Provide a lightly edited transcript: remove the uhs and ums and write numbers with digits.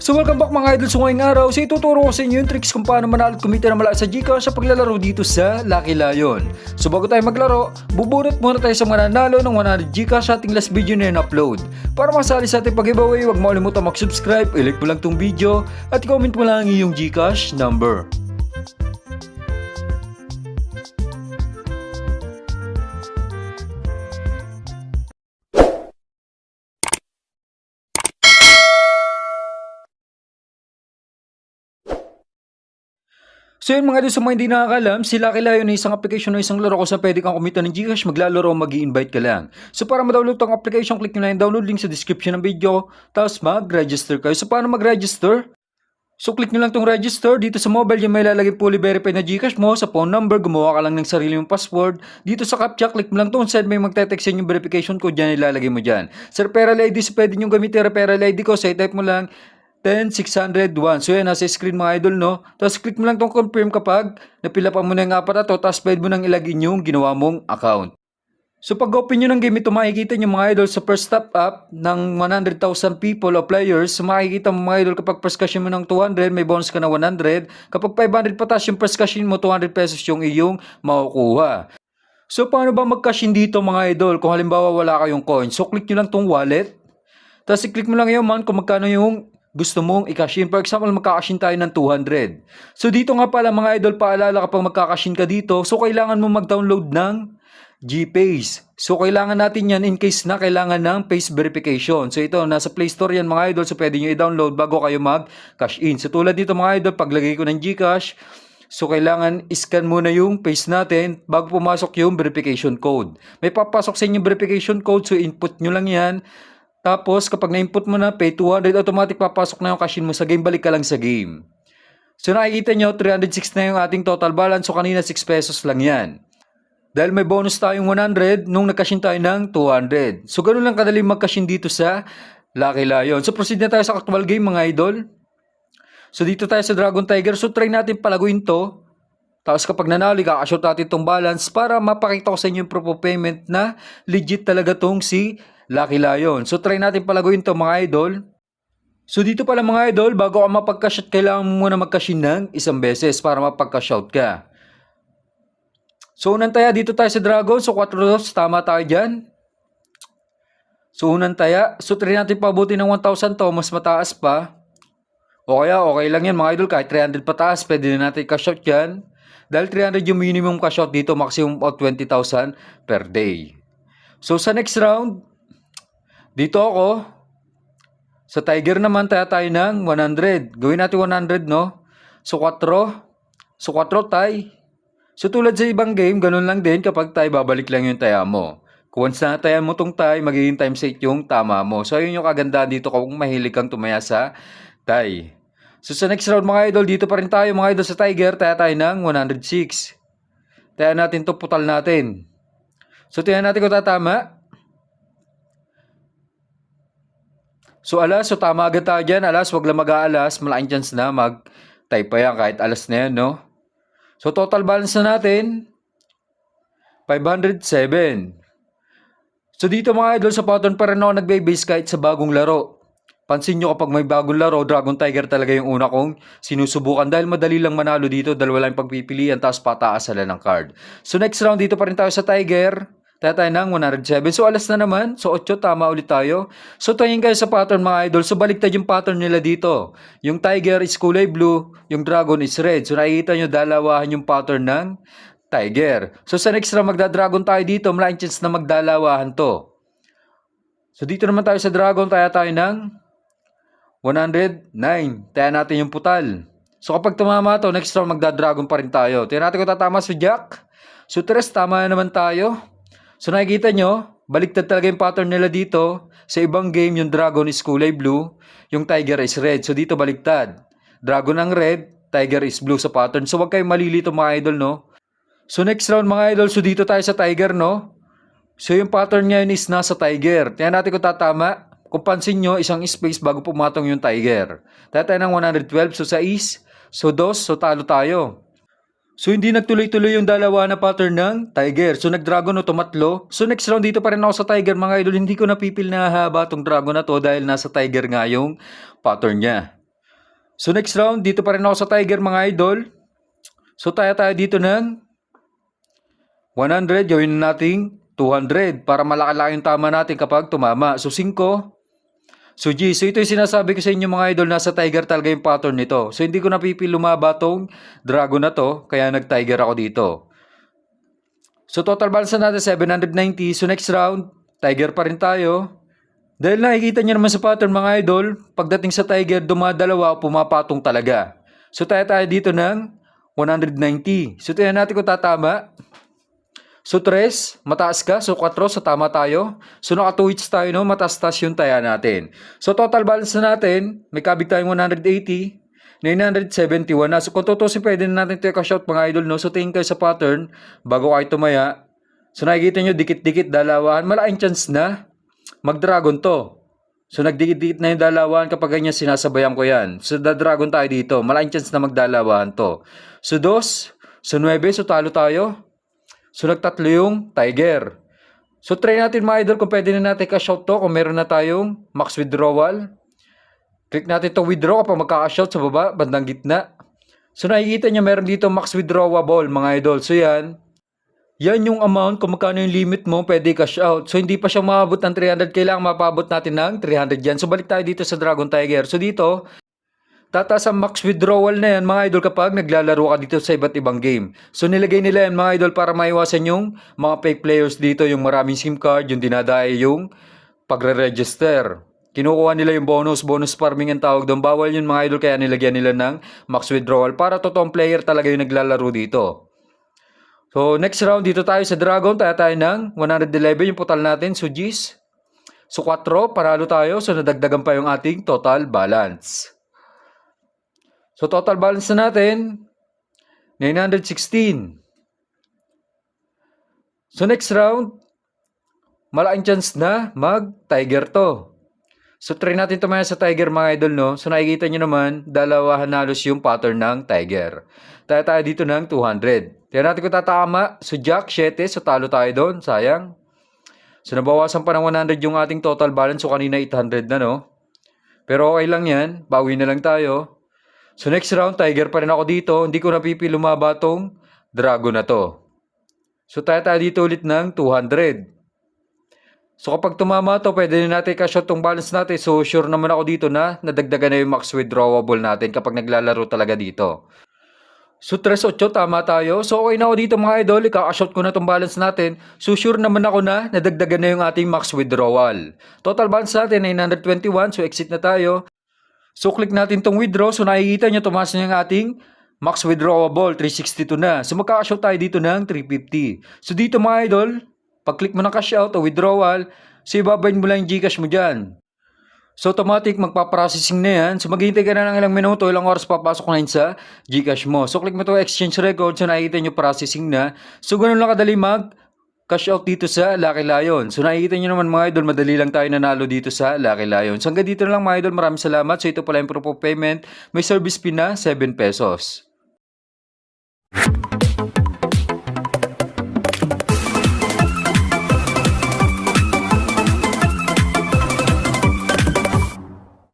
So welcome back mga idol. So ngayong araw, ituturo ko sa inyo yung tricks kung paano manalo at kumita ng malaki sa Gcash sa paglalaro dito sa Lucky Lion. So bago tayo maglaro, bubunot muna tayo sa mananalo ng 100 Gcash sa ating last video na in-upload. Para masali sa ating pag-giveaway, huwag mo kalimutan mag-subscribe, i-like mo lang tong video at i-comment mo lang ang iyong Gcash number. So yun mga idol, sa mga hindi nakakalam, si Lucky Lion ay isang application o isang laro kung saan pwede kang kumita ng Gcash, maglalaro o mag-i-invite ka lang. So para ma-download tong application, click nyo lang yung download link sa description ng video, tapos mag-register kayo. So paano mag-register? So click nyo lang tong register, dito sa mobile yung may lalagay fully verified na Gcash mo, sa phone number, gumawa ka lang ng sarili mong password. Dito sa CAPTCHA, click mo lang tong send, may magte-text yung verification code, dyan ilalagay mo dyan. Sa referral ID, so pwede nyo gamitin referral ID ko, so i-type mo lang 10601. So yan, nasa screen mga idol, no? Tapos click mo lang tong confirm kapag napilapan mo na yung apat na to, tapos pwede mo nang ilagin yung ginawa mong account. So pag open nyo ng game ito, makikita nyo mga idol sa first top up ng 100,000 people o players. So makikita mo mga idol kapag first cash mo ng 200, may bonus ka na 100. Kapag 500 patas yung first cash mo, 200 pesos yung iyong makukuha. So paano ba mag-cash in dito mga idol kung halimbawa wala kayong coin? So click nyo lang tong wallet. Tapos i-click mo lang yung amount kung magkano yung gusto mong i-cash in. For example, magka-cash in tayo ng 200. So dito nga pala mga idol, paalala kapag magka-cash in ka dito, so kailangan mo mag-download ng GPace. So kailangan natin yan in case na kailangan ng face verification. So ito, nasa Play Store yan mga idol, so pwede nyo i-download bago kayo mag-cash in. So tulad dito mga idol, paglagay ko ng GCash, so kailangan i-scan muna yung face natin bago pumasok yung verification code. May papasok sa inyo verification code, so input nyo lang yan. Tapos, kapag na-input mo na, pay 200, automatic papasok na yung cash in mo sa game, balik ka lang sa game. So, nakikita nyo, 306 na yung ating total balance. So, kanina 6 pesos lang yan. Dahil may bonus tayong 100, nung nag-cash in tayo ng 200. So, ganun lang kadali mag-cash in dito sa Lucky Lion. So, proceed na tayo sa actual game, mga idol. So, dito tayo sa Dragon Tiger. So, try natin palaguin to. Tapos kapag nanalo, kakashort natin itong balance para mapakita ko sa inyo yung proof of payment na legit talaga tong si Lucky Lion. So try natin palaguin to mga idol. So dito pala mga idol, bago ka mapag-cash out, kailangan mo muna mag-cash in ng isang beses para mapag-cash out ka. So unang taya, dito tayo sa Dragon. So 4 dots, tama tayo dyan. So unang taya, so try natin pabuti ng 1,000 to, mas mataas pa. O kaya okay lang yan mga idol, kahit 300 pataas, pwede na natin cash out yan. Dahil 300 yung minimum cash out dito, maximum out 20,000 per day. So sa next round, dito ako, sa Tiger naman, tayo ng 100. Gawin natin 100, no? So 4. So 4 tay. So tulad sa ibang game, ganun lang din kapag tay, babalik lang yung taya mo. Kung once na taya mo tong tay, magiging times 8 yung tama mo. So ayun yung kagandahan dito kung mahilig kang tumaya sa tay. So sa next round mga idol, dito pa rin tayo mga idol sa Tiger, taya tayo ng 106. Taya natin to, putal natin. So tingnan natin kung tatama. So alas, so tama agad tayo dyan. Alas, wag lang mag-aalas. Malaking chance na mag-type pa yan kahit alas na yan, no? So total balance na natin, 507. So dito mga idol, sa pattern pa rin ako nagbe-base kahit sa bagong laro. Pansin nyo kapag may bagong laro, Dragon Tiger talaga yung una kong sinusubukan dahil madali lang manalo dito, dalawa lang pagpipilian, tapos pataas sila ng card. So next round, dito pa rin tayo sa Tiger. Tayo ng 107. So alas na naman. So 8, tama ulit tayo. So tingin kayo sa pattern mga idol. So baliktad yung pattern nila dito. Yung Tiger is kulay blue, yung Dragon is red. So nakikita nyo, dalawahan yung pattern ng Tiger. So sa next round, magda-Dragon tayo dito. Malaking chance na magdalawahan to. So dito naman tayo sa Dragon, tayo ng 109. Tayo natin yung putal. So kapag tumama to, next round magda-Dragon pa rin tayo. Tingnan natin kung tatama si Jack. So 3, tama na naman tayo. So nakikita nyo, baliktad talaga yung pattern nila dito. Sa ibang game, yung Dragon is kulay blue, yung Tiger is red. So dito baliktad. Dragon ang red, Tiger is blue sa pattern. So wag kayong malilito mga idol, no? So next round mga idol, so dito tayo sa Tiger, no? So yung pattern ngayon is nasa Tiger. Tingnan natin kung tatama. Kung pansin nyo, isang space bago pumatong yung Tiger. Tayo ng 112, so sa is, so 2, so talo tayo. So hindi nagtuloy-tuloy yung dalawa na pattern ng Tiger. So nag-Dragon o tumatlo. So next round dito pa rin ako sa Tiger mga idol. Hindi ko napipil na haba tong Dragon na to dahil nasa Tiger nga yung pattern niya. So next round, dito pa rin ako sa Tiger mga idol. So tayo dito ng 100, gawin nating 200 para malaki-laki yung tama natin kapag tumama. So 5. So G, so ito yung sinasabi ko sa inyo mga idol, nasa Tiger talaga yung pattern nito. So hindi ko napipil lumaba tong Dragon na to, kaya nag-Tiger ako dito. So total balance na natin 790. So next round, Tiger pa rin tayo. Dahil nakikita nyo naman sa pattern mga idol, pagdating sa Tiger, dumadalawa o pumapatong talaga. So tayo dito ng 190. So tingnan natin kung tatama. So 3, mataas ka. So 4, so tama tayo. So naka 2 hits tayo, no? Mataas-taas yung taya natin. So total balance na natin, may kabig tayong 180. 971 na. So kung tutusin, pwede na natin ito i-cash out mga idol, no? So tingin kayo sa pattern, bago kayo tumaya. So nakikita nyo, dikit-dikit dalawahan. Malaking chance na mag-dragon to. So nagdikit-dikit na yung dalawahan kapag ganyan sinasabayan ko yan. So da-dragon tayo dito. Malaking chance na magdalawahan to. So 2, so 9, so talo tayo. So nagtatlo yung Tiger. So try natin mga idol kung pwede na natin cash out to kung meron na tayong max withdrawal. Click natin to withdraw kapag magka-cash out sa baba, bandang gitna. So nakikita nyo meron dito max withdrawable mga idol. So yan yung amount kung magkano yung limit mo, pwede cash out. So hindi pa siya maabot ng 300, kailangan mapabot natin ng 300 yan. So balik tayo dito sa Dragon Tiger. So dito, tataas ang max withdrawal na yan mga idol kapag naglalaro ka dito sa iba't ibang game. So nilagay nila yan mga idol para maiwasan yung mga fake players dito, yung maraming SIM card, yung dinadaya yung pagre-register. Kinukuha nila yung bonus farming ang tawag doon. Bawal yun mga idol, kaya nilagyan nila ng max withdrawal para totoong player talaga yung naglalaro dito. So next round dito tayo sa Dragon, tayo ng 111 yung total natin, so G's. So 4, panalo tayo, so nadagdagan pa yung ating total balance. So total balance na natin, 916. So next round, malaking chance na mag-Tiger to. So try natin tumaya sa Tiger mga idol, no? So nakikita nyo naman, dalawahan halos yung pattern ng Tiger. Tayo dito ng 200. Tignan natin kung tatama. So Jack, 7, so talo tayo doon, sayang. So nabawasan pa ng 100 yung ating total balance, so kanina 800 na, no? Pero okay lang yan, bawi na lang tayo. So next round, Tiger pa rin ako dito. Hindi ko napipil lumaba tong Dragon na to. So tayo dito ulit ng 200. So kapag tumama to, pwede na natin cash out tong balance natin. So sure naman ako dito na nadagdagan na yung max withdrawable natin kapag naglalaro talaga dito. So 3-8, tama tayo. So okay na ako dito mga idol, ika-cash out ko na tong balance natin. So sure naman ako na nadagdagan na yung ating max withdrawal. Total balance natin 921, so exit na tayo. So click natin tong withdraw, so nakikita nyo tumaas na yung ating max withdrawable, 362 na. So magka-cash out tayo dito ng 350. So dito mga idol, pag-click mo ng cash out o withdrawal, so ibabayin mo lang yung Gcash mo dyan. So automatic magpa-processing na yan. So maghihintay ka na ng ilang minuto, ilang oras papasok na yun sa Gcash mo. So click mo to exchange record, so nakikita nyo processing na. So ganun lang kadali mag-cash out dito sa Lucky Lion. So nakikita nyo naman mga idol, madali lang tayo nanalo dito sa Lucky Lion. So hanggang dito na lang mga idol, maraming salamat. So ito pala yung proof of payment. May service fee na 7 pesos.